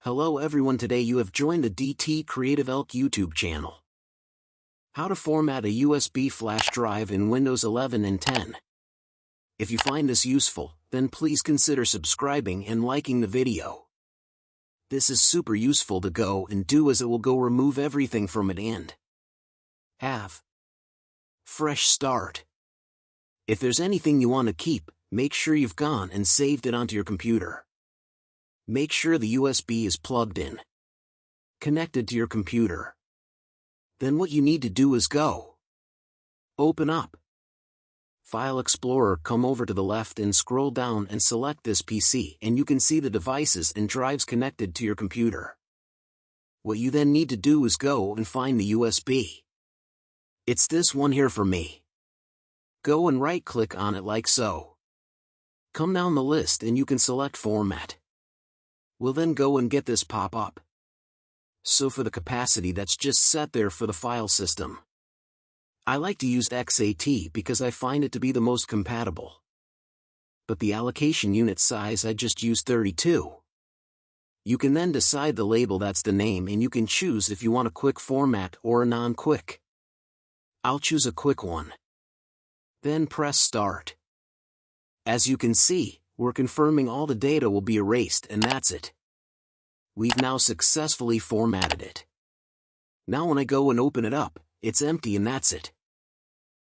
Hello everyone, today you have joined the DT Creative Elk YouTube channel. How to format a USB flash drive in Windows 11 and 10. If you find this useful, then please consider subscribing and liking the video. This is super useful to go and do, as it will go remove everything from it and have fresh start. If there's anything you want to keep, make sure you've gone and saved it onto your computer. Make sure the USB is plugged in, connected to your computer. Then what you need to do is go. Open up File Explorer, come over to the left and scroll down and select this PC, and you can see the devices and drives connected to your computer. What you then need to do is go and find the USB. It's this one here for me. Go and right-click on it like so. Come down the list and you can select Format. We'll then go and get this pop up. So for the capacity, that's just set there for the file system. I like to use exFAT because I find it to be the most compatible. But the allocation unit size, I just use 32. You can then decide the label, that's the name, and you can choose if you want a quick format or a non-quick. I'll choose a quick one. Then press Start. As you can see, we're confirming all the data will be erased, and that's it. We've now successfully formatted it. Now when I go and open it up, it's empty, and that's it.